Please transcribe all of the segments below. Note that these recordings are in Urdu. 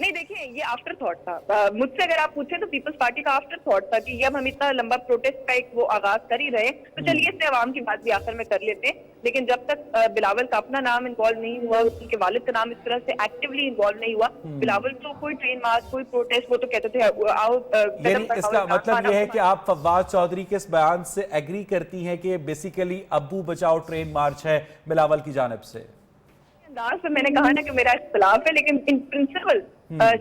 نہیں دیکھیں یہ آفٹر تھاٹ تھا مجھ سے اگر آپ پوچھیں تو پیپلز پارٹی کا آفٹر تھاٹ تھا کہ اب ہم اتنا لمبا پروٹیسٹ کا ایک وہ آغاز کر ہی رہے تو چلیے اس سے عوام کی بات بھی آخر میں کر لیتے ہیں. لیکن جب تک بلاول کا اپنا نام انوالو نہیں ہوا, ان کے والد کا نام اس طرح سے ایکٹیولی انوالو نہیں ہوا, بلاول تو کوئی ٹرین مارچ کوئی پروٹیسٹ وہ تو کہتے تھے آؤ یعنی اس کا مطلب یہ ہے کہ آپ فواد چودھری کے اس بیان سے ایگری کرتی ہیں کہ بیسیکلی ابو بچاؤ ٹرین مارچ ہے بلاول کی جانب سے؟ انداز میں نے کہا نا کہ میرا اختلاف ہے, لیکن ان پرنسپل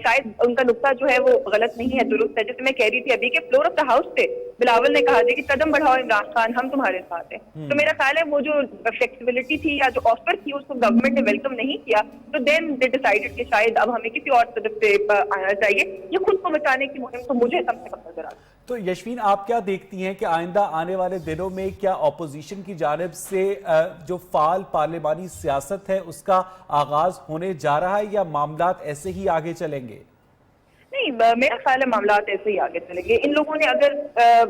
شاید ان کا نقطہ جو ہے وہ غلط نہیں ہے, درست ہے. جیسے میں کہہ رہی تھی ابھی کہ فلور آف دا ہاؤس پہ بلاول نے کہا تھا کہ قدم بڑھاؤ عمران خان, ہم تمہارے ساتھ ہیں. تو میرا خیال ہے وہ جو فلیکسیبلٹی تھی یا جو آفر تھی اس کو گورنمنٹ نے ویلکم نہیں کیا, تو دین دے ڈیسائیڈڈ کہ شاید اب ہمیں کسی اور طرف سے آنا چاہیے. یہ خود کو بچانے کی مہم تو مجھے کم سے کم نظر آتی ہے. تو یشوین آپ کیا دیکھتی ہیں کہ آئندہ آنے والے دنوں میں کیا اپوزیشن کی جانب سے جو فعال پارلیمانی سیاست ہے اس کا آغاز ہونے جا رہا ہے یا معاملات ایسے ہی آگے چلیں گے؟ نہیں, میرا خیال ہے معاملات ایسے ہی آگے چلیں گے. ان لوگوں نے اگر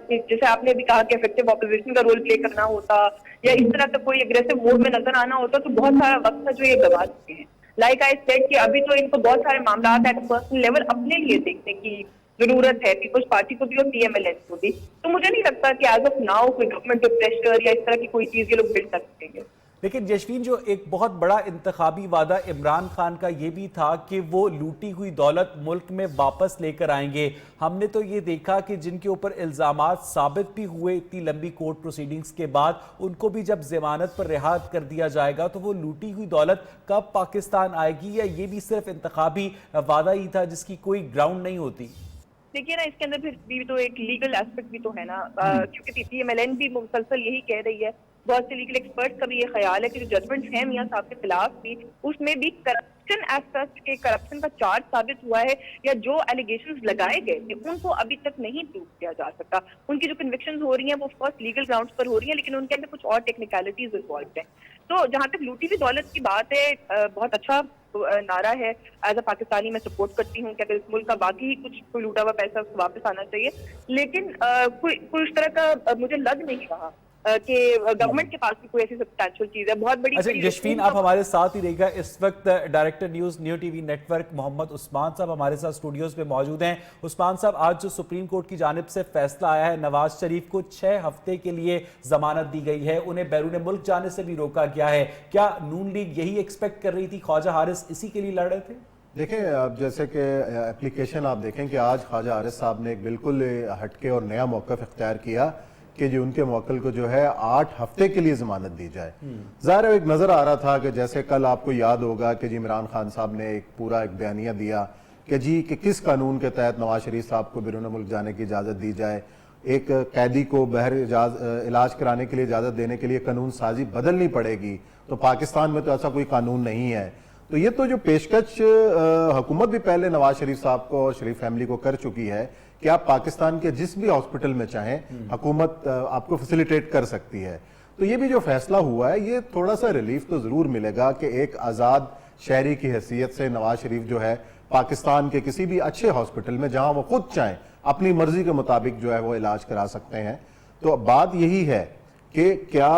جیسے آپ نے بھی کہا کہ افیکٹو اپوزیشن کا رول پلے کرنا ہوتا یا اس طرح کا کوئی اگریسو موڈ میں نظر آنا ہوتا تو بہت سارا وقت تھا جو یہ گوا چکے ہیں. لائک آئی سیڈ کہ ابھی تو ان کو بہت سارے معاملات ایٹ پرسنل لیول اپنے لیے دیکھنے کی ضرورت ہے, پیپلز پارٹی کو بھی اور پی ایم ایل این کو بھی. تو مجھے نہیں لگتا کہ ایز آف ناؤ کوئی گورنمنٹ پہ پریشر یا اس طرح کی کوئی چیز یہ لوگ بلڈ کر سکیں گے. لیکن یشوین جو ایک بہت بڑا انتخابی وعدہ عمران خان کا یہ بھی تھا کہ وہ لوٹی ہوئی دولت ملک میں واپس لے کر آئیں گے. ہم نے تو یہ دیکھا کہ جن کے اوپر الزامات ثابت بھی ہوئے اتنی لمبی کورٹ پروسیڈنگز کے بعد, ان کو بھی جب ضمانت پر رہا کر دیا جائے گا تو وہ لوٹی ہوئی دولت کب پاکستان آئے گی, یا یہ بھی صرف انتخابی وعدہ ہی تھا جس کی کوئی گراؤنڈ نہیں ہوتی؟ دیکھیے نا اس کے اندر پھر بھی تو ایک لیگل ایسپیکٹ بھی تو ہے نا, کیونکہ پی ایم ایل این بھی مسلسل یہی کہہ رہی ہے, بہت سے لیگل ایکسپرٹ کا بھی یہ خیال ہے کہ جو ججمنٹس ہیں میاں صاحب کے خلاف بھی اس میں بھی کرپشن ایسپیکٹ کے کرپشن کا چارج ثابت ہوا ہے, یا جو ایلیگیشنز لگائے گئے تھے ان کو ابھی تک نہیں پروو کیا جا سکتا. ان کی جو کنوکشنز ہو رہی ہیں وہ فرسٹ لیگل گراؤنڈز پر ہو رہی ہیں, لیکن ان کے اندر کچھ اور ٹیکنیکلٹیز انوالوڈ ہیں. تو جہاں تک لوٹی ہوئی دولت کی بات ہے, بہت اچھا نعرہ ہے. ایز اے پاکستانی میں سپورٹ کرتی ہوں کہ اگر اس ملک کا باقی ہی کچھ کوئی لوٹا ہوا پیسہ اس کو واپس آنا چاہیے, لیکن کوئی اس طرح کا مجھے لگ نہیں رہا کہ گورنمنٹ کے پاس بھی کوئی ایسی سبسٹینشل چیز ہے بہت بڑی. اچھا یشوین آپ ہمارے ساتھ ہی رہے گا. اس وقت director news new T V network Muhammad Usman صاحب ہمارے ساتھ اسٹوڈیوز میں موجود ہیں. عثمان صاحب, آج جو سپریم کورٹ کی جانب سے فیصلہ آیا ہے, نواز شریف کو 6 ہفتے کے لیے ضمانت دی گئی ہے, انہیں بیرون ملک جانے سے بھی روکا گیا ہے. کیا نون لیگ یہی ایکسپیکٹ کر رہی تھی, خواجہ حارث اسی کے لیے لڑ رہے تھے؟ دیکھیں اب جیسے کہ اپلیکیشن آپ دیکھیں کہ آج خواجہ حارث صاحب نے ایک بالکل ہٹ کے اور نیا موقف اختیار کیا کہ جو ان کے موکل کو جو ہے 8 ہفتے کے لیے ضمانت دی جائے. ظاہر ایک نظر آ رہا تھا کہ جیسے کل آپ کو یاد ہوگا کہ جی عمران خان صاحب نے ایک پورا ایک بیانیہ دیا کہ جی کہ کس قانون کے تحت نواز شریف صاحب کو بیرون ملک جانے کی اجازت دی جائے, ایک قیدی کو بہر علاج کرانے کے لیے اجازت دینے کے لیے قانون سازی بدلنی پڑے گی, تو پاکستان میں تو ایسا کوئی قانون نہیں ہے. تو یہ تو جو پیشکش حکومت بھی پہلے نواز شریف صاحب کو اور شریف فیملی کو کر چکی ہے کہ آپ پاکستان کے جس بھی ہاسپٹل میں چاہیں حکومت آپ کو فیسیلیٹیٹ کر سکتی ہے. تو یہ بھی جو فیصلہ ہوا ہے یہ تھوڑا سا ریلیف تو ضرور ملے گا کہ ایک آزاد شہری کی حیثیت سے نواز شریف جو ہے پاکستان کے کسی بھی اچھے ہاسپٹل میں جہاں وہ خود چاہیں اپنی مرضی کے مطابق جو ہے وہ علاج کرا سکتے ہیں. تو بات یہی ہے کہ کیا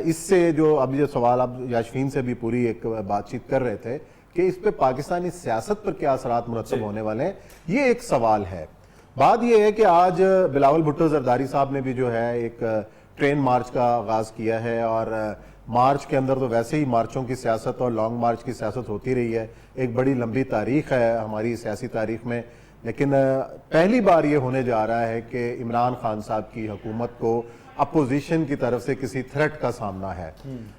اس سے جو اب یہ سوال اب یاشفین سے بھی پوری ایک بات چیت کر رہے تھے کہ اس پہ پاکستانی سیاست پر کیا اثرات مرتب ہونے والے ہیں, یہ ایک سوال ہے. بات یہ ہے کہ آج بلاول بھٹو زرداری صاحب نے بھی جو ہے ایک ٹرین مارچ کا آغاز کیا ہے, اور مارچ کے اندر تو ویسے ہی مارچوں کی سیاست اور لانگ مارچ کی سیاست ہوتی رہی ہے, ایک بڑی لمبی تاریخ ہے ہماری سیاسی تاریخ میں. لیکن پہلی بار یہ ہونے جا رہا ہے کہ عمران خان صاحب کی حکومت کو اپوزیشن کی طرف سے کسی تھریٹ کا سامنا ہے.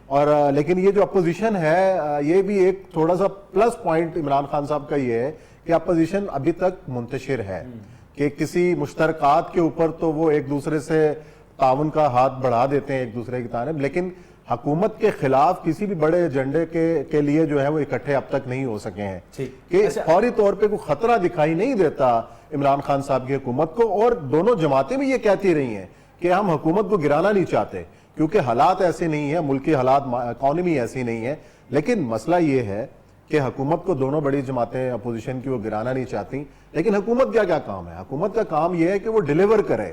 اور لیکن یہ جو اپوزیشن ہے یہ بھی ایک تھوڑا سا پلس پوائنٹ عمران خان صاحب کا یہ ہے کہ اپوزیشن ابھی تک منتشر ہے, کہ کسی مشترکات کے اوپر تو وہ ایک دوسرے سے تعاون کا ہاتھ بڑھا دیتے ہیں ایک دوسرے کی جانب, لیکن حکومت کے خلاف کسی بھی بڑے ایجنڈے کے لیے جو ہے وہ اکٹھے اب تک نہیں ہو سکے ہیں. کہ فوری طور پہ کوئی خطرہ دکھائی نہیں دیتا عمران خان صاحب کی حکومت کو, اور دونوں جماعتیں بھی یہ کہتی رہی ہیں کہ ہم حکومت کو گرانا نہیں چاہتے کیونکہ حالات ایسے نہیں ہیں, ملکی حالات, اکانومی ایسی نہیں ہے. لیکن مسئلہ یہ ہے کہ حکومت کو دونوں بڑی جماعتیں اپوزیشن کی وہ گرانا نہیں چاہتی, لیکن حکومت کیا کام ہے؟ حکومت کا کام یہ ہے کہ وہ ڈیلیور کرے.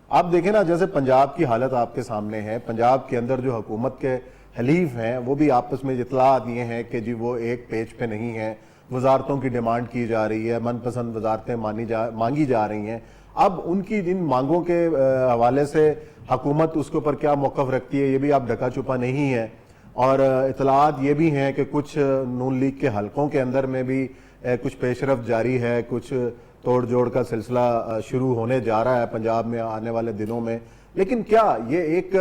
آپ دیکھیں نا جیسے پنجاب کی حالت آپ کے سامنے ہے, پنجاب کے اندر جو حکومت کے حلیف ہیں وہ بھی آپس میں اطلاعات یہ ہیں کہ جی وہ ایک پیج پہ نہیں ہیں, وزارتوں کی ڈیمانڈ کی جا رہی ہے، من پسند وزارتیں مانگی جا رہی ہیں. اب ان کی ان مانگوں کے حوالے سے حکومت اس کے اوپر کیا موقف رکھتی ہے یہ بھی اب ڈھکا چھپا نہیں ہے. اور اطلاعات یہ بھی ہیں کہ کچھ نون لیگ کے حلقوں کے اندر میں بھی کچھ پیش رفت جاری ہے، کچھ توڑ جوڑ کا سلسلہ شروع ہونے جا رہا ہے پنجاب میں آنے والے دنوں میں. لیکن کیا یہ ایک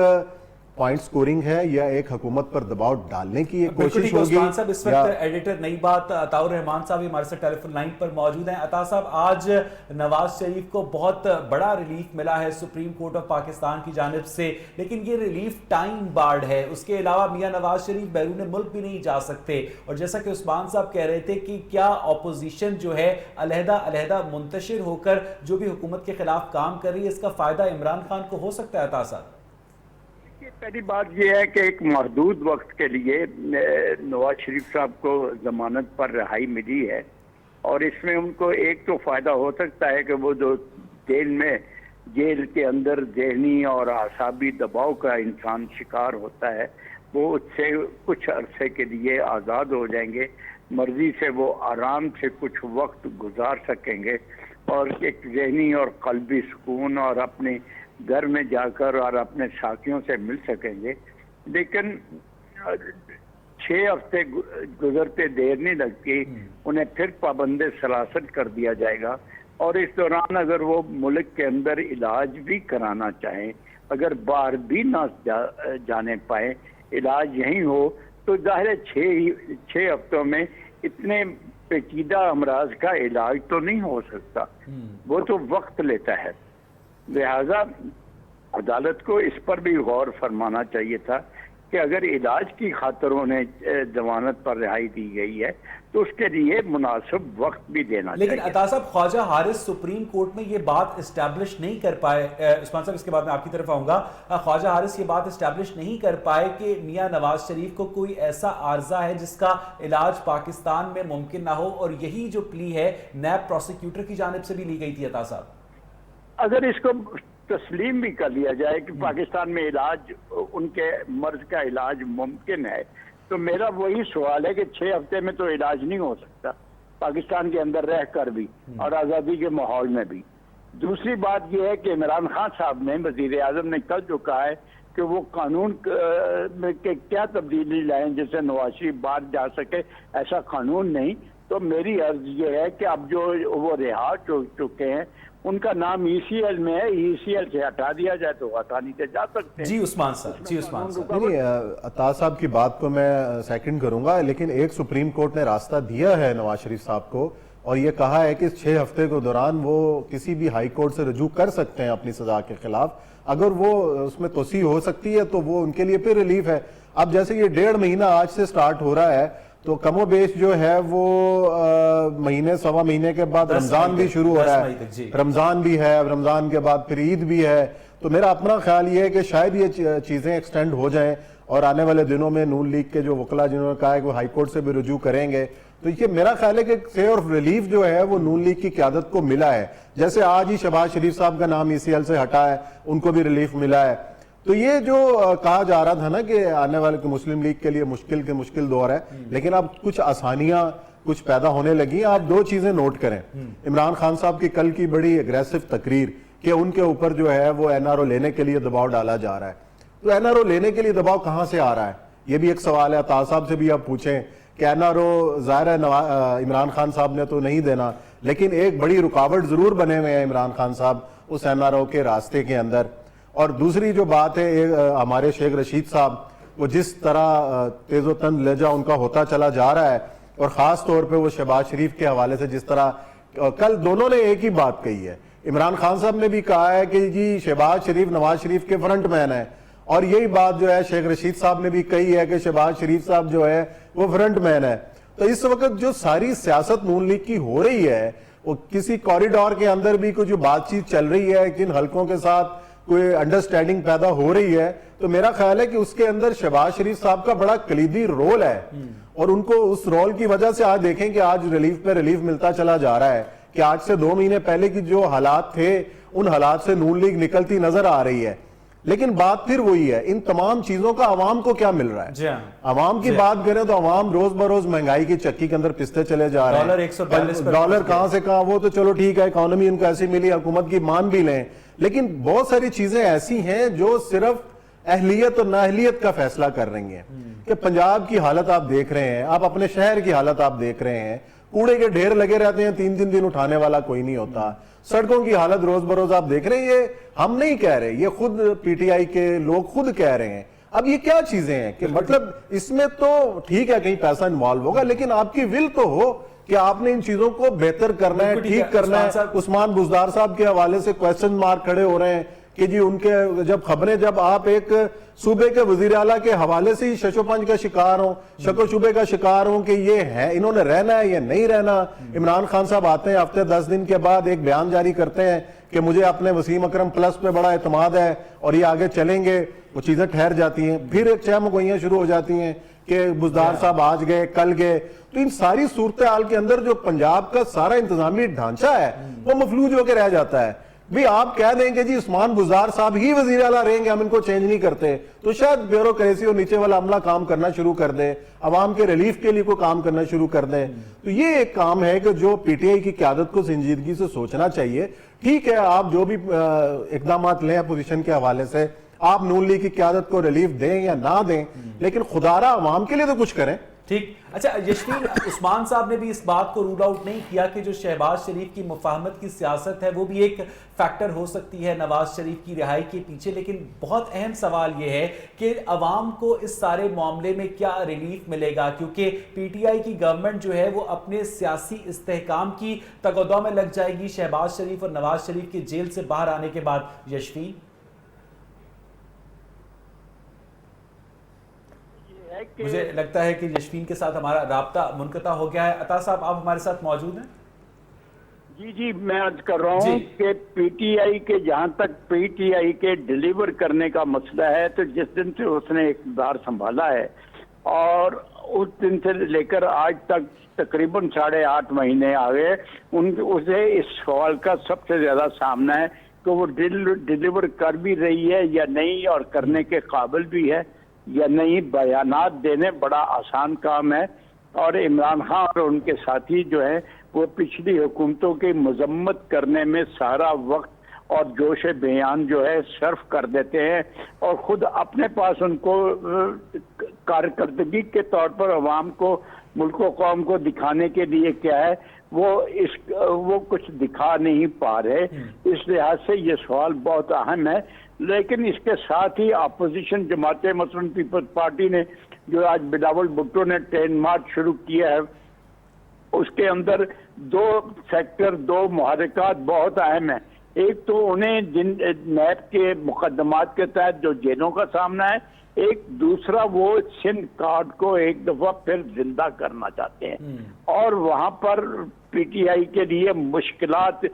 پوائنٹ سکورنگ ہے یا ایک حکومت پر دباؤ ڈالنے کی ایک کوشش ہوگی؟ عثمان صاحب اس وقت ایڈیٹر نئی بات عطاء الرحمان صاحب ہمارے ساتھ ٹیلی فون لائن پر موجود ہیں. عطاء صاحب، آج نواز شریف کو بہت بڑا ریلیف ملا ہے سپریم کورٹ آف پاکستان کی جانب سے، لیکن یہ ریلیف ٹائم بارڈ ہے. اس کے علاوہ میاں نواز شریف بیرون ملک بھی نہیں جا سکتے، اور جیسا کہ عثمان صاحب کہہ رہے تھے کہ کیا اپوزیشن جو ہے علیحدہ منتشر ہو کر جو بھی حکومت کے خلاف کام کر رہی ہے، اس کا فائدہ عمران خان کو ہو سکتا ہے؟ عطاء صاحب، پہلی بات یہ ہے کہ ایک محدود وقت کے لیے نواز شریف صاحب کو ضمانت پر رہائی ملی ہے، اور اس میں ان کو ایک تو فائدہ ہو سکتا ہے کہ وہ جو جیل کے اندر ذہنی اور اعصابی دباؤ کا انسان شکار ہوتا ہے وہ اس سے کچھ عرصے کے لیے آزاد ہو جائیں گے، مرضی سے وہ آرام سے کچھ وقت گزار سکیں گے اور ایک ذہنی اور قلبی سکون اور اپنے گھر میں جا کر اور اپنے ساتھیوں سے مل سکیں گے. لیکن 6 ہفتے گزرتے دیر نہیں لگتی، انہیں پھر پابند سلاست کر دیا جائے گا، اور اس دوران اگر وہ ملک کے اندر علاج بھی کرانا چاہیں، اگر باہر بھی نہ جانے پائیں، علاج یہیں ہو، تو ظاہر ہے 6 ہفتوں میں اتنے پیچیدہ امراض کا علاج تو نہیں ہو سکتا، وہ تو وقت لیتا ہے. لہذا عدالت کو اس پر بھی غور فرمانا چاہیے تھا کہ اگر علاج کی خاطر انہیں ضمانت پر رہائی دی گئی ہے تو اس کے لیے مناسب وقت بھی دینا چاہیے. لیکن عطا صاحب، خواجہ حارث سپریم کورٹ میں یہ بات اسٹیبلش نہیں کر پائے. عثمان صاحب، اس کے بعد میں آپ کی طرف آؤں گا. خواجہ حارث یہ بات اسٹیبلش نہیں کر پائے کہ میاں نواز شریف کو کوئی ایسا عارضہ ہے جس کا علاج پاکستان میں ممکن نہ ہو، اور یہی جو پلی ہے نیب پروسیکیوٹر کی جانب سے بھی لی گئی تھی. عطا صاحب، اگر اس کو تسلیم بھی کر لیا جائے کہ پاکستان میں علاج، ان کے مرض کا علاج ممکن ہے، تو میرا وہی سوال ہے کہ 6 ہفتے میں تو علاج نہیں ہو سکتا پاکستان کے اندر رہ کر بھی اور آزادی کے ماحول میں بھی. دوسری بات یہ ہے کہ عمران خان صاحب نے، وزیر اعظم نے کل جو کہا ہے کہ وہ قانون میں کیا تبدیلی لائیں جس سے نواز شریف باہر جا سکے، ایسا قانون نہیں. تو میری عرض یہ ہے کہ اب جو وہ رہا چکے ہیں ان کا نام ECL میں ہے، ECL سے ہٹا دیا جائے تو آسانی سے جا سکتے ہیں. جی عثمان صاحب، نہیں، عطا صاحب کی بات کو میں سیکنڈ کروں گا، لیکن ایک سپریم کورٹ نے راستہ دیا ہے نواز شریف صاحب کو، اور یہ کہا ہے کہ اس 6 ہفتے کے دوران وہ کسی بھی ہائی کورٹ سے رجوع کر سکتے ہیں اپنی سزا کے خلاف. اگر وہ اس میں توسیع ہو سکتی ہے تو وہ ان کے لیے پھر ریلیف ہے. اب جیسے یہ 1.5 مہینہ آج سے سٹارٹ ہو رہا ہے، تو کم و بیش جو ہے وہ مہینے سوا مہینے کے بعد رمضان بھی شروع ہو رہا ہے، رمضان بھی ہے، رمضان کے بعد پھر عید بھی ہے. تو میرا اپنا خیال یہ ہے کہ شاید یہ چیزیں ایکسٹینڈ ہو جائیں، اور آنے والے دنوں میں نون لیگ کے جو وکلا جنہوں نے کہا ہے کہ وہ ہائی کورٹ سے بھی رجوع کریں گے، تو یہ میرا خیال ہے کہ سیور آف ریلیف جو ہے وہ نون لیگ کی قیادت کو ملا ہے. جیسے آج ہی شہباز شریف صاحب کا نام ECL سے ہٹا ہے، ان کو بھی ریلیف ملا ہے. تو یہ جو کہا جا رہا تھا نا کہ آنے والے مسلم لیگ کے لیے مشکل دور ہے، لیکن اب کچھ آسانیاں کچھ پیدا ہونے لگی. آپ 2 چیزیں نوٹ کریں. عمران خان صاحب کی کل کی بڑی اگریسو تقریر کہ ان کے اوپر جو ہے وہ NRO لینے کے لیے دباؤ ڈالا جا رہا ہے. تو NRO لینے کے لیے دباؤ کہاں سے آ رہا ہے؟ یہ بھی ایک سوال ہے. عطا صاحب سے بھی آپ پوچھیں کہ NRO ظاہر ہے عمران خان صاحب نے تو نہیں دینا، لیکن ایک بڑی رکاوٹ ضرور بنے ہوئے ہیں عمران خان صاحب اس NRO کے راستے کے اندر. اور دوسری جو بات ہے، ہمارے شیخ رشید صاحب، وہ جس طرح تیز و تند لہجہ ان کا ہوتا چلا جا رہا ہے، اور خاص طور پہ وہ شہباز شریف کے حوالے سے جس طرح کل دونوں نے ایک ہی بات کہی ہے. عمران خان صاحب نے بھی کہا ہے کہ جی شہباز شریف نواز شریف کے فرنٹ مین ہیں، اور یہی بات جو ہے شیخ رشید صاحب نے بھی کہی ہے کہ شہباز شریف صاحب جو ہے وہ فرنٹ مین ہے. تو اس وقت جو ساری سیاست نون لیگ کی ہو رہی ہے، وہ کسی کوریڈور کے اندر بھی کوئی جو بات چیت چل رہی ہے، کن حلقوں کے ساتھ کوئی انڈرسٹینڈنگ پیدا ہو رہی ہے، تو میرا خیال ہے کہ اس کے اندر شہباز شریف صاحب کا بڑا کلیدی رول ہے. اور ان کو اس رول کی وجہ سے آج دیکھیں کہ آج ریلیف پہ ریلیف ملتا چلا جا رہا ہے، کہ آج سے 2 مہینے پہلے کی جو حالات تھے ان حالات سے نون لیگ نکلتی نظر آ رہی ہے. لیکن بات پھر وہی ہے، ان تمام چیزوں کا عوام کو کیا مل رہا ہے؟ جی ہاں، عوام کی بات کریں تو عوام روز بروز مہنگائی کی چکی کے اندر پستے چلے جا رہے ہیں، ڈالر 142 پر ڈالر کہاں سے کہاں، وہ تو چلو ٹھیک ہے، اکانومی ان کو ایسی ملی، حکومت کی مان بھی لیں، لیکن بہت ساری چیزیں ایسی ہیں جو صرف اہلیت اور نااہلیت کا فیصلہ کر رہی ہیں کہ پنجاب کی حالت آپ دیکھ رہے ہیں، آپ اپنے شہر کی حالت آپ دیکھ رہے ہیں، کوڑے کے ڈھیر لگے رہتے ہیں، 3 دن اٹھانے والا کوئی نہیں ہوتا، سڑکوں کی حالت روز بروز آپ دیکھ رہے ہیں، یہ ہم نہیں کہہ رہے، یہ خود پی ٹی آئی کے لوگ خود کہہ رہے ہیں۔ اب یہ کیا چیزیں ہیں کہ مطلب اس میں تو ٹھیک ہے کہیں پیسہ انوالو ہوگا، لیکن آپ کی ول تو ہو کہ آپ نے ان چیزوں کو بہتر کرنا ہے، ٹھیک کرنا ہے۔ عثمان بزدار صاحب کے حوالے سے کویسچن مارک کھڑے ہو رہے ہیں کہ جی ان کے جب آپ ایک صوبے کے وزیر اعلیٰ کے حوالے سے ہی شش و پنج کا شکار ہوں، شک و شبے کا شکار ہوں کہ یہ ہے، انہوں نے رہنا ہے یا نہیں رہنا۔ عمران خان صاحب آتے ہیں ہفتے 10 دن کے بعد ایک بیان جاری کرتے ہیں کہ مجھے اپنے وسیم اکرم پلس پہ بڑا اعتماد ہے اور یہ آگے چلیں گے، وہ چیزیں ٹھہر جاتی ہیں، پھر ایک چہ مگوئیاں شروع ہو جاتی ہیں کہ بزدار صاحب آج گئے کل گئے۔ تو ان ساری صورتحال کے اندر جو پنجاب کا سارا انتظامی ڈھانچہ ہے وہ مفلوج ہو کے رہ جاتا ہے۔ بھی آپ کہہ دیں کہ جی عثمان بزدار صاحب ہی وزیر اعلیٰ رہیں گے، ہم ان کو چینج نہیں کرتے، تو شاید بیوروکریسی اور نیچے والا عملہ کام کرنا شروع کر دے، عوام کے ریلیف کے لیے کوئی کام کرنا شروع کر دیں۔ تو یہ ایک کام ہے کہ جو پی ٹی آئی کی قیادت کو سنجیدگی سے سوچنا چاہیے۔ ٹھیک ہے آپ جو بھی اقدامات لیں اپوزیشن کے حوالے سے، آپ نون لیگ کی قیادت کو ریلیف دیں یا نہ دیں، لیکن خدا را عوام کے لیے تو کچھ کریں۔ ٹھیک۔ اچھا یشفین، عثمان صاحب نے بھی اس بات کو رول آؤٹ نہیں کیا کہ جو شہباز شریف کی مفاہمت کی سیاست ہے وہ بھی ایک فیکٹر ہو سکتی ہے نواز شریف کی رہائی کے پیچھے، لیکن بہت اہم سوال یہ ہے کہ عوام کو اس سارے معاملے میں کیا ریلیف ملے گا، کیونکہ پی ٹی آئی کی گورنمنٹ جو ہے وہ اپنے سیاسی استحکام کی تقاضوں میں لگ جائے گی شہباز شریف اور نواز شریف کے جیل سے باہر آنے کے بعد۔ یشفین، مجھے لگتا ہے کہ یشفین کے ساتھ ہمارا رابطہ منقطع ہو گیا ہے۔ عطا صاحب آپ ہمارے ساتھ موجود ہیں؟ جی میں عرض کر رہا ہوں کہ پی ٹی آئی کے جہاں تک پی ٹی آئی کے ڈیلیور کرنے کا مسئلہ ہے، تو جس دن سے اس نے اقتدار سنبھالا ہے اور اس دن سے لے کر آج تک تقریباً 8.5 مہینے آگئے، اسے اس سوال کا سب سے زیادہ سامنا ہے کہ وہ ڈیلیور کر بھی رہی ہے یا نہیں، اور کرنے کے قابل بھی ہے یا نہیں۔ بیانات دینے بڑا آسان کام ہے، اور عمران خان اور ان کے ساتھی جو ہیں وہ پچھلی حکومتوں کی مذمت کرنے میں سارا وقت اور جوش بیان جو ہے صرف کر دیتے ہیں، اور خود اپنے پاس ان کو کارکردگی کے طور پر عوام کو، ملک و قوم کو دکھانے کے لیے کیا ہے وہ کچھ دکھا نہیں پا رہے۔ اس لحاظ سے یہ سوال بہت اہم ہے، لیکن اس کے ساتھ ہی اپوزیشن جماعتیں، مثلاً پیپلز پارٹی نے جو آج بلاول بھٹو نے 10 مارچ شروع کیا ہے، اس کے اندر 2 فیکٹر، 2 محرکات بہت اہم ہیں۔ ایک تو انہیں جن نیب کے مقدمات کے تحت جو جیلوں کا سامنا ہے، ایک دوسرا وہ سندھ کارڈ کو ایک دفعہ پھر زندہ کرنا چاہتے ہیں، اور وہاں پر پی ٹی آئی کے لیے مشکلات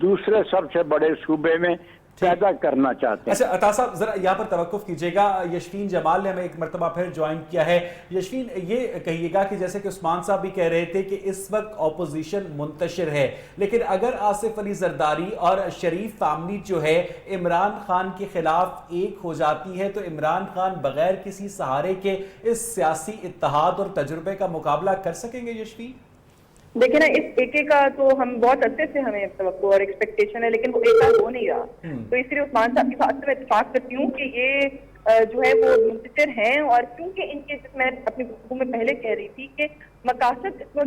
دوسرے سب سے بڑے صوبے میں پیدا کرنا چاہتے ہیں۔ اچھا عطا صاحب ذرا یہاں پر توقف کیجئے گا، یشفین جمال نے ہمیں ایک مرتبہ پھر جوائن کیا ہے۔ یشفین یہ کہیے گا کہ جیسے کہ عثمان صاحب بھی کہہ رہے تھے کہ اس وقت اپوزیشن منتشر ہے، لیکن اگر آصف علی زرداری اور شریف فیملی جو ہے عمران خان کے خلاف ایک ہو جاتی ہے، تو عمران خان بغیر کسی سہارے کے اس سیاسی اتحاد اور تجربے کا مقابلہ کر سکیں گے؟ یشفین دیکھیں نا، اس ایکے کا تو ہم بہت عرصے سے ہمیں توقع اور ایکسپیکٹیشن ہے، لیکن وہ ایکا ہو نہیں رہا۔ تو اس لیے عثمان صاحب کی بات سے میں اتفاق کرتی ہوں کہ یہ جو ہے وہ منتشر ہیں، اور کیونکہ ان کے، جس میں اپنی گفتگو میں پہلے کہہ رہی تھی کہ مقاصد اس میں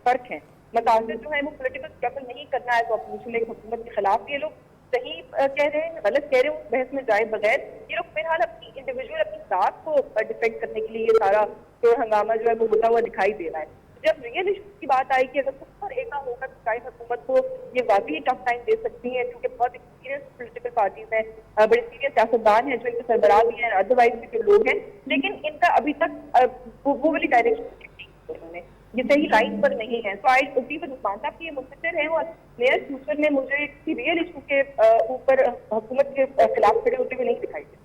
فرق ہیں۔ مقاصد جو ہے وہ پولیٹیکل اسٹرگل نہیں کرنا ہے تو اپوزیشن ایک حکومت کے خلاف، یہ لوگ صحیح کہہ رہے ہیں غلط کہہ رہے ہیں اس بحث میں جائے بغیر، یہ لوگ فی الحال اپنی انڈیویجول اپنی ذات کو ڈیفینڈ کرنے کے لیے یہ سارا شور ہنگامہ جو ہے وہ ہوتا ہوا دکھائی دے رہا ہے۔ جب ریئل ایشو کی بات آئی کہ اگر خود پر ایسا ہوگا تو شاید حکومت کو یہ واقعی ٹف ٹائم دے سکتی ہیں، کیونکہ بہت ایکسپیرینس پولیٹیکل پارٹیز ہیں، بڑے سیریس سیاستدان ہیں جو ان کے سربراہ بھی ہیں، ادروائز بھی جو لوگ ہیں، لیکن ان کا ابھی تک وہ والی ڈائریکشن یہ صحیح لائن پر نہیں ہے۔ تو آئی اسی وجہ عثمان صاحب کی یہ منتشر ہیں، اور نیئر فیوچر میں مجھے کسی ریئل ایشو کے اوپر حکومت کے خلاف کھڑے ہوتے ہوئے نہیں دکھائی دے۔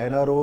NRO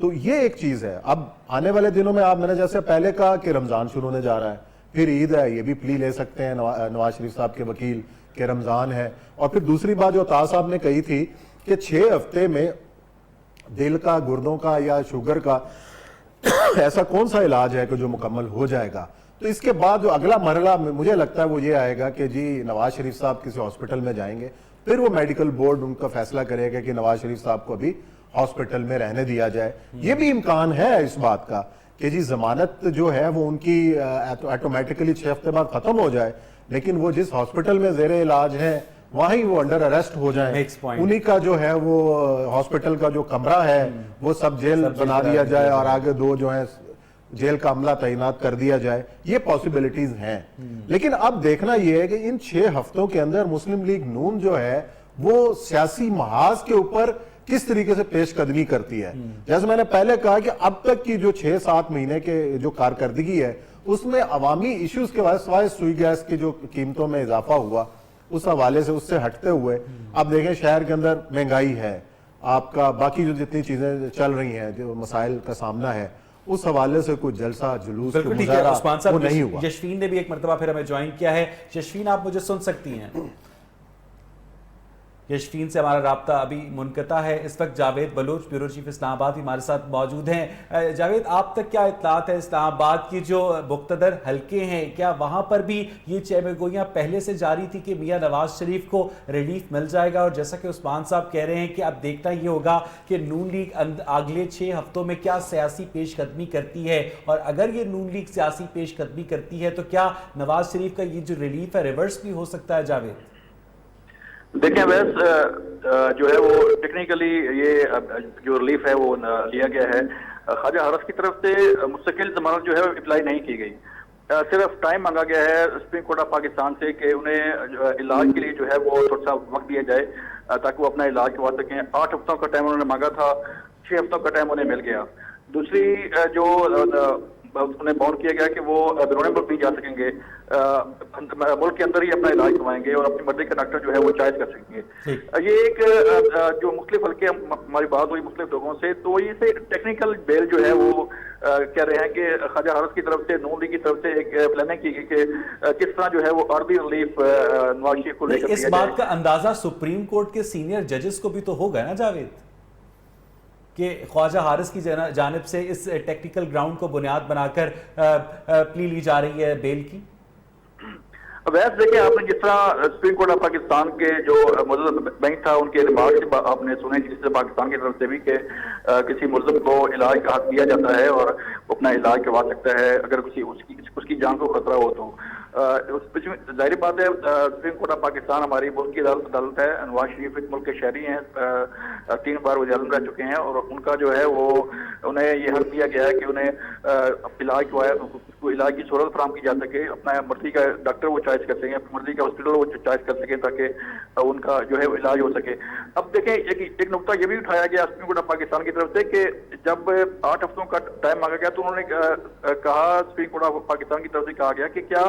تو یہ ایک چیز ہے. اب آنے والے دنوں میں میں نے جیسے پہلے کہا کہ رمضان شروع ہونے جا رہا ہے, پھر عید ہے, یہ بھی پلی لے سکتے ہیں نواز شریف صاحب کے وکیل کہ رمضان ہے. اور پھر دوسری بات جو طاہر صاحب نے کہی تھی کہ 6 ہفتے میں دل کا, گردوں کا یا شوگر کا ایسا کون سا علاج ہے کہ جو مکمل ہو جائے گا. تو اس کے بعد جو اگلا مرحلہ مجھے لگتا ہے وہ یہ آئے گا کہ جی نواز شریف صاحب کسی ہاسپٹل میں جائیں گے, پھر وہ میڈیکل بورڈ ان کا فیصلہ کرے گا کہ نواز شریف صاحب کو ابھی ہاسپٹل میں رہنے دیا جائے. یہ بھی امکان ہے اس بات کا کہ جی ضمانت جو ہے وہ ان کی آٹومیٹکلی 6 ہفتے بعد ختم ہو جائے, لیکن وہ جس ہاسپٹل میں زیر علاج ہیں وہاں ہی وہ انڈر اریسٹ ہو جائیں, انہی کا جو ہے وہ ہاسپٹل کا جو کمرہ ہے وہ سب جیل بنا دیا جائے اور آگے 2 جو ہیں جیل کا عملہ تعینات کر دیا جائے. یہ پاسبلٹیز ہیں. لیکن اب دیکھنا یہ ہے کہ ان 6 ہفتوں کے اندر مسلم لیگ نون جو ہے وہ سیاسی محاذ کے اوپر کس طریقے سے پیش قدمی کرتی ہے. جیسے میں نے پہلے کہا کہ اب تک کی جو 6-7 مہینے کے جو کارکردگی ہے اس میں عوامی ایشوز کے بعد سوائے سوئی گیس کی جو قیمتوں میں اضافہ ہوا اس حوالے سے, اس سے ہٹتے ہوئے اب دیکھیں شہر کے اندر مہنگائی ہے, آپ کا باقی جو جتنی چیزیں چل رہی ہیں جو مسائل کا سامنا ہے, اس حوالے سے کوئی جلسہ جلوس مظاہرہ وہ نہیں ہوا. یشفین نے بھی ایک مرتبہ پھر ہمیں جوائن کیا ہے. یشفین آپ مجھے سن سکتی ہیں؟ یشفین سے ہمارا رابطہ ابھی منقطع ہے. اس وقت جاوید بلوچ بیورو چیف اسلام آباد بھی ہمارے ساتھ موجود ہیں. جاوید, آپ تک کیا اطلاعات ہے اسلام آباد کی جو مقتدر حلقے ہیں, کیا وہاں پر بھی یہ چہمگوئیاں پہلے سے جاری تھی کہ میاں نواز شریف کو ریلیف مل جائے گا؟ اور جیسا کہ عثمان صاحب کہہ رہے ہیں کہ اب دیکھنا یہ ہوگا کہ نون لیگ اگلے 6 ہفتوں میں کیا سیاسی پیش قدمی کرتی ہے, اور اگر یہ نون لیگ سیاسی پیش قدمی کرتی ہے تو کیا نواز شریف کا یہ جو ریلیف ہے ریورس بھی ہو سکتا ہے؟ جاوید دیکھیں ویس جو ہے وہ ٹیکنیکلی یہ جو ریلیف ہے وہ لیا گیا ہے. خواجہ حارث کی طرف سے مستقل ضمانت جو ہے اپلائی نہیں کی گئی, صرف ٹائم مانگا گیا ہے سپریم کورٹ آف پاکستان سے کہ انہیں علاج کے لیے جو ہے وہ تھوڑا سا وقت دیا جائے تاکہ وہ اپنا علاج کروا سکیں. 8 ہفتوں کا ٹائم انہوں نے مانگا تھا, 6 ہفتوں کا ٹائم انہیں مل گیا. دوسری جو انہیں باؤنڈ کیا گیا کہ وہ بیرون ملک نہیں جا سکیں گے, ملک کے اندر ہی اپنا علاج کروائیں گے اور اپنی مرضی کا ڈاکٹر جو ہے وہ چوائس کر سکیں گے. یہ ایک جو مختلف حلقے ہماری بات ہوئی مختلف لوگوں سے, تو یہ سے ٹیکنیکل بیل جو ہے وہ کہہ رہے ہیں کہ خواجہ حارث کی طرف سے نون لیگ کی طرف سے ایک پلاننگ کی گئی کہ کس طرح جو ہے وہ عرضی ریلیف نواز شریف کو لے کر. اس بات کا اندازہ سپریم کورٹ کے سینئر ججز کو بھی تو ہوگا نا جاوید, کہ خواجہ حارث کی جانب سے اس ٹیکنیکل گراؤنڈ کو بنیاد بنا کر پلی لی جا رہی ہے بیل کی. ویسے دیکھیں آپ نے جس طرح سپریم کورٹ آف پاکستان کے جو ملزم بینک تھا ان کے ریمارکس آپ نے سنے جس سے پاکستان کی طرف سے بھی کہ کسی ملزم کو علاج کا حق دیا جاتا ہے اور وہ اپنا علاج کروا سکتا ہے اگر کسی اس کی جان کو خطرہ ہو تو. ظاہری بات ہے سپریم کورٹ آف پاکستان ہماری ملک کی عدالت ہے. نواز شریف ایک ملک کے شہری ہیں, 3 بار وزیر اعظم رہ چکے ہیں, اور ان کا جو ہے وہ انہیں یہ حق دیا گیا ہے کہ انہیں علاج کو علاج کی سہولت فراہم کی جا سکے, اپنا مرضی کا ڈاکٹر وہ چوائس کر سکیں, اپنی مرضی کا ہاسپٹل وہ چوائس کر سکیں تاکہ ان کا جو ہے وہ علاج ہو سکے. اب دیکھیں ایک نقطہ یہ بھی اٹھایا گیا سپریم کورٹ آف پاکستان کی طرف سے کہ جب 8 ہفتوں کا ٹائم مانگا گیا تو انہوں نے کہا, سپریم کورٹ آف پاکستان کی طرف سے کہا گیا کہ کیا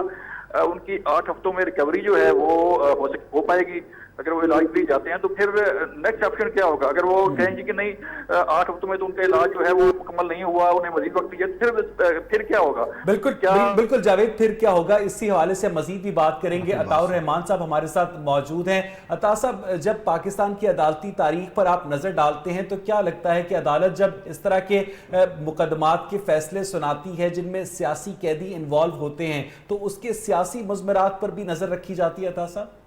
ان کی 8 ہفتوں میں ریکوری جو ہے وہ ہو پائے گی. اگر وہ علاج لی جاتے ہیں تو پھر نیکسٹ آپشن کیا ہوگا؟ اگر وہ کہیں گے کہ نہیں 8 ہفتوں میں تو ان کا علاج جو ہے وہ مکمل نہیں ہوا, انہیں مزید وقت دیا, پھر کیا ہوگا؟ بالکل جاوید, پھر کیا ہوگا اسی حوالے سے مزید بھی بات کریں گے. عطاء الرحمان صاحب ہمارے ساتھ موجود ہیں. عطاء صاحب, جب پاکستان کی عدالتی تاریخ پر آپ نظر ڈالتے ہیں تو کیا لگتا ہے کہ عدالت جب اس طرح کے مقدمات کے فیصلے سناتی ہے جن میں سیاسی قیدی انوالو ہوتے ہیں تو اس کے سیاسی مضمرات پر بھی نظر رکھی جاتی ہے؟ عطاء صاحب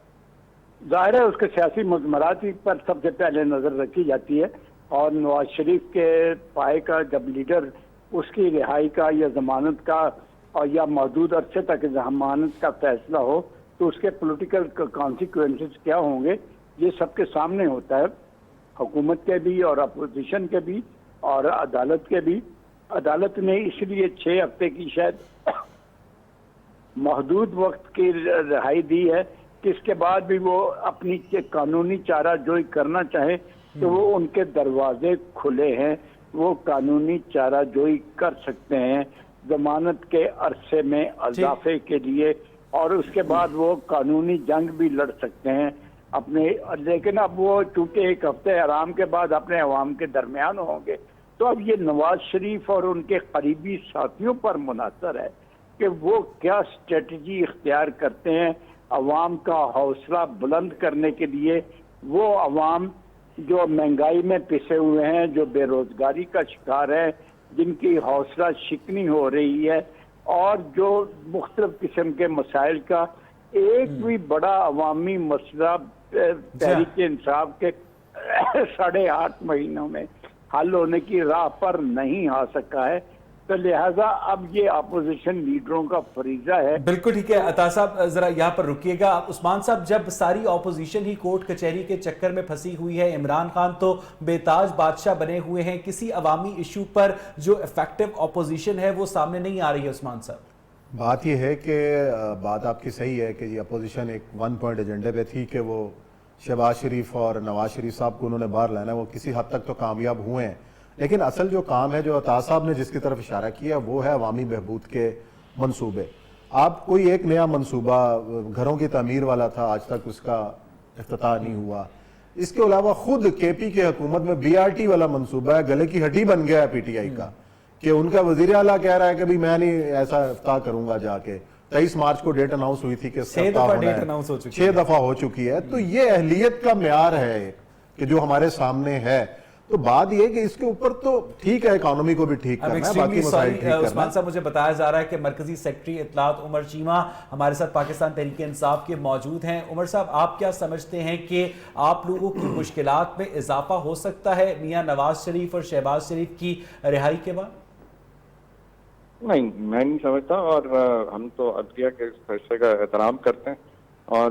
ظاہر ہے اس کے سیاسی مضمرات پر سب سے پہلے نظر رکھی جاتی ہے, اور نواز شریف کے پائے کا جب لیڈر اس کی رہائی کا یا ضمانت کا اور یا محدود عرصے تک ضمانت کا فیصلہ ہو تو اس کے پولیٹیکل کانسیکوینسز کیا ہوں گے یہ سب کے سامنے ہوتا ہے, حکومت کے بھی اور اپوزیشن کے بھی اور عدالت کے بھی. عدالت نے اس لیے 6 ہفتے کی شاید محدود وقت کی رہائی دی ہے کہ اس کے بعد بھی وہ اپنی قانونی چارہ جوئی کرنا چاہیں تو وہ ان کے دروازے کھلے ہیں, وہ قانونی چارہ جوئی کر سکتے ہیں ضمانت کے عرصے میں اضافے کے لیے, اور اس کے بعد وہ قانونی جنگ بھی لڑ سکتے ہیں اپنے. لیکن اب وہ چونکہ 1 ہفتے آرام کے بعد اپنے عوام کے درمیان ہوں گے تو اب یہ نواز شریف اور ان کے قریبی ساتھیوں پر منحصر ہے کہ وہ کیا اسٹریٹجی اختیار کرتے ہیں عوام کا حوصلہ بلند کرنے کے لیے. وہ عوام جو مہنگائی میں پسے ہوئے ہیں, جو بے روزگاری کا شکار ہے, جن کی حوصلہ شکنی ہو رہی ہے, اور جو مختلف قسم کے مسائل کا ایک بھی بڑا عوامی مسئلہ تحریک انصاف کے 8.5 مہینوں میں حل ہونے کی راہ پر نہیں آ سکا ہے. تو لہٰذا اب یہ اپوزیشن لیڈروں کا فریضہ ہے. بالکل ٹھیک ہے. عطا صاحب ذرا یہاں پر رکیے گا. عثمان صاحب, جب ساری اپوزیشن ہی کورٹ کچہری کے چکر میں پھنسی ہوئی ہے, عمران خان تو بے تاج بادشاہ بنے ہوئے ہیں, کسی عوامی ایشو پر جو افیکٹو اپوزیشن ہے وہ سامنے نہیں آ رہی ہے. عثمان صاحب, بات یہ ہے کہ بات آپ کی صحیح ہے کہ یہ اپوزیشن ایک 1 پوائنٹ ایجنڈے پہ تھی کہ وہ شہباز شریف اور نواز شریف صاحب کو انہوں نے باہر لانا. وہ کسی حد تک تو کامیاب ہوئے ہیں, لیکن اصل جو کام ہے جو عطا صاحب نے جس کی طرف اشارہ کیا وہ ہے عوامی بہبود کے منصوبے. آپ کوئی ایک نیا منصوبہ گھروں کی تعمیر والا تھا, آج تک اس کا افتتاح نہیں ہوا. اس کے علاوہ خود کے پی کی حکومت میں BRT والا منصوبہ ہے, گلے کی ہڈی بن گیا ہے PTI کا, کہ ان کا وزیر اعلیٰ کہہ رہا ہے کہ میں نہیں ایسا افتتاح کروں گا. جا کے 23 مارچ کو ڈیٹ اناؤنس ہوئی تھی کہ 6 دفعہ ڈیٹ اناؤنس ہو چکی ہے, 6 دفعہ ہو چکی ہے. تو یہ اہلیت کا معیار ہے کہ جو ہمارے سامنے ہے. تو بات یہ کہ اس کے اوپر تو ٹھیک ہے اکانومی کو بھی ٹھیک کرنا ہے, باقی مسائل ٹھیک کرنا ہے. عثمان صاحب, مجھے بتایا جا رہا ہے کہ مرکزی سیکرٹری اطلاعات عمر چیمہ ہمارے ساتھ پاکستان تحریک انصاف کے موجود ہیں. عمر صاحب, آپ کیا سمجھتے ہیں کہ آپ لوگوں کی مشکلات میں اضافہ ہو سکتا ہے میاں نواز شریف اور شہباز شریف کی رہائی کے بعد؟ نہیں, میں نہیں سمجھتا, اور ہم تو عدلیہ کے فیصلے کا احترام کرتے ہیں. اور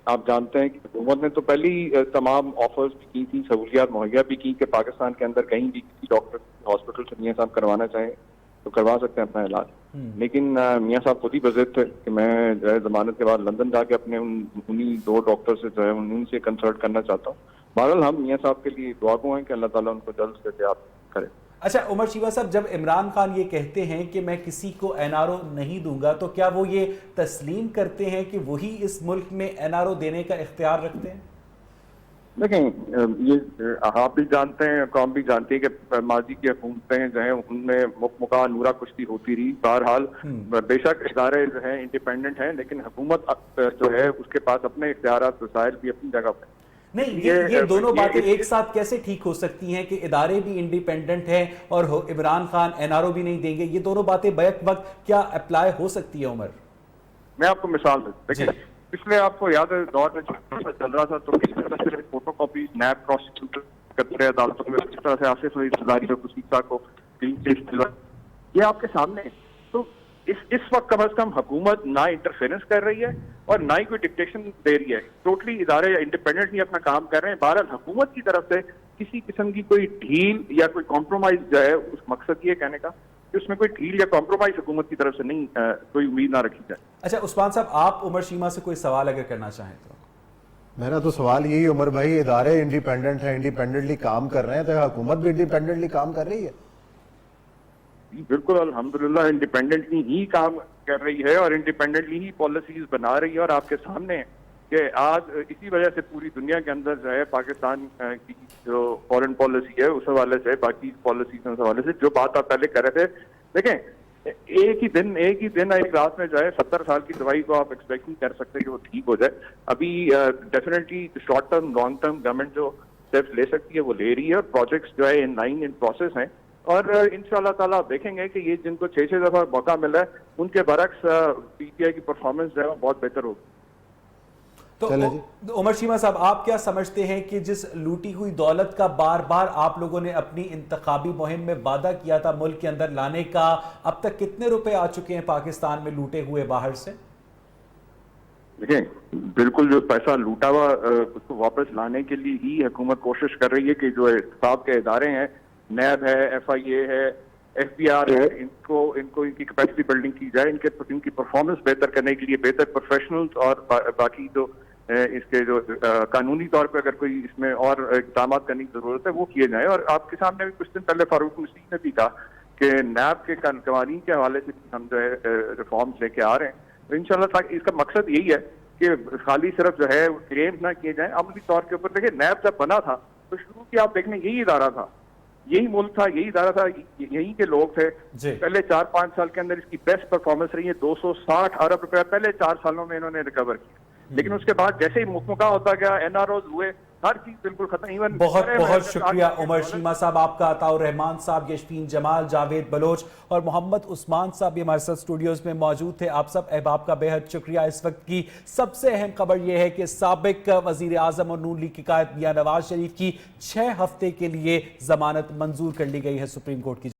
آپ جانتے ہیں کہ حکومت نے تو پہلی تمام آفرز بھی کی تھی, سہولیات مہیا بھی کی کہ پاکستان کے اندر کہیں بھی کسی ڈاکٹر ہاسپٹل سے میاں صاحب کروانا چاہیں تو کروا سکتے ہیں اپنا علاج. لیکن میاں صاحب خود ہی بضد تھے کہ میں جو ہے ضمانت کے بعد لندن جا کے اپنے انہی 2 ڈاکٹر سے جو ہے ان سے کنسلٹ کرنا چاہتا ہوں. بہرحال ہم میاں صاحب کے لیے دعا گو ہیں کہ اللہ تعالیٰ ان کو جلد سے جلد کرے. اچھا عمر چیمہ صاحب, جب عمران خان یہ کہتے ہیں کہ میں کسی کو NRO نہیں دوں گا, تو کیا وہ یہ تسلیم کرتے ہیں کہ وہی اس ملک میں NRO دینے کا اختیار رکھتے ہیں؟ دیکھیں, یہ آپ بھی جانتے ہیں, قوم بھی جانتی ہے کہ ماضی کی حکومتیں جو ہیں ان میں مکمکا نورا کشتی ہوتی رہی. بہرحال بے شک ادارے جو ہیں انڈیپینڈنٹ ہیں, لیکن حکومت جو ہے اس کے پاس اپنے اختیارات وسائل بھی اپنی جگہ پہ. نہیں, یہ دونوں باتیں ایک ساتھ کیسے ٹھیک ہو سکتی ہیں کہ ادارے بھی انڈیپینڈنٹ ہیں اور عمران خان NRO بھی نہیں دیں گے؟ یہ دونوں باتیں بیک وقت کیا اپلائی ہو سکتی ہے؟ عمر, میں آپ کو مثال دوں. دیکھیں, پچھلے آپ کو یاد ہے دور میں چل رہا تھا تو کس طرح سے فوٹو کاپی نیب پروسیکیوٹر کرتے رہے عدالتوں میں, کس طرح سے آصف علی زرداری اور وسیع کو یہ آپ کے سامنے. تو اس وقت کم از کم حکومت نہ انٹرفیرنس کر رہی ہے اور نہ ہی کوئی ڈکٹیشن دے رہی ہے. ٹوٹلی ادارے انڈیپینڈنٹلی اپنا کام کر رہے ہیں. بہرحال حکومت کی طرف سے کسی قسم کی کوئی ڈھیل یا کوئی کمپرومائز جو ہے, اس مقصد یہ کہنے کا کہ اس میں کوئی ڈھیل یا کمپرومائز حکومت کی طرف سے نہیں, کوئی امید نہ رکھی جائے. اچھا عثمان صاحب, آپ عمر چیمہ سے کوئی سوال اگر کرنا چاہیں تو. میرا تو سوال یہی عمر بھائی, ادارے انڈیپینڈنٹ ہیں, انڈیپینڈنٹلی کام کر رہے ہیں, تو حکومت بھی انڈیپینڈنٹلی کام کر رہی ہے. بالکل الحمدللہ انڈیپینڈنٹلی ہی کام کر رہی ہے اور انڈیپینڈنٹلی ہی پالیسیز بنا رہی ہے. اور آپ کے سامنے کہ آج اسی وجہ سے پوری دنیا کے اندر جو ہے پاکستان کی جو فارن پالیسی ہے اس حوالے سے, باقی پالیسیز اس حوالے سے جو بات آپ پہلے کر رہے تھے, دیکھیں ایک ہی دن ایک رات میں جو ہے 70 سال کی دوائی کو آپ ایکسپیکٹ نہیں کر سکتے کہ وہ ٹھیک ہو جائے. ابھی definitely short term long term government جو اسٹیپس لے سکتی ہے وہ لے رہی ہے, اور پروجیکٹس جو ہے ان پروسیس ہیں. اور انشاءاللہ تعالیٰ آپ دیکھیں گے کہ یہ جن کو 6 دفعہ موقع ملا ہے ان کے برعکس PTI کی پرفارمنس جو ہے وہ بہت بہتر ہوگی. تو عمر چیمہ صاحب, آپ کیا سمجھتے ہیں کہ جس لوٹی ہوئی دولت کا بار بار آپ لوگوں نے اپنی انتخابی مہم میں وعدہ کیا تھا ملک کے اندر لانے کا, اب تک کتنے روپے آ چکے ہیں پاکستان میں لوٹے ہوئے باہر سے؟ دیکھیں, بالکل جو پیسہ لوٹا ہوا اس کو واپس لانے کے لیے ہی حکومت کوشش کر رہی ہے کہ جو احتساب کے ادارے ہیں, نیب ہے, FIA ہے, FBR ہے, ان کی کیپیسٹی بلڈنگ کی جائے, ان کی پرفارمنس بہتر کرنے کے لیے بہتر پروفیشنلز اور باقی جو اس کے جو قانونی طور پہ اگر کوئی اس میں اور اقدامات کرنے کی ضرورت ہے وہ کیے جائیں. اور آپ کے سامنے بھی کچھ دن پہلے فاروق مسیح نے بھی کہا کہ نیب کے قوانین کے حوالے سے ہم جو ہے ریفارمز لے کے آ رہے ہیں. تو انشاءاللہ اس کا مقصد یہی ہے کہ خالی صرف جو ہے کلیمز نہ کیے جائیں, عملی طور کے اوپر. دیکھیں نیب جب بنا تھا تو شروع کی آپ دیکھنے یہی ادارہ تھا یہی ملک تھا, یہی ادارہ تھا, یہیں کے لوگ تھے. جی. پہلے 4-5 سال کے اندر اس کی بیسٹ پرفارمنس رہی ہے, 260 ارب روپیہ پہلے 4 سالوں میں انہوں نے ریکور کیا. لیکن اس کے بعد جیسے ہی مکمکہ ہوتا گیا, این آر اوز ہوئے, ہر چیز بالکل ختم. ایون بہت بہت شکریہ عمر شیما صاحب آپ کا, عطاء الرحمان صاحب, یشفین جمال, جاوید بلوچ اور محمد عثمان صاحب بھی ہمارے ساتھ اسٹوڈیوز میں موجود تھے. آپ سب احباب کا بے حد شکریہ. اس وقت کی سب سے اہم خبر یہ ہے کہ سابق وزیر اعظم اور نون لیگ کی قائد میاں نواز شریف کی 6 ہفتے کے لیے ضمانت منظور کر لی گئی ہے سپریم کورٹ کی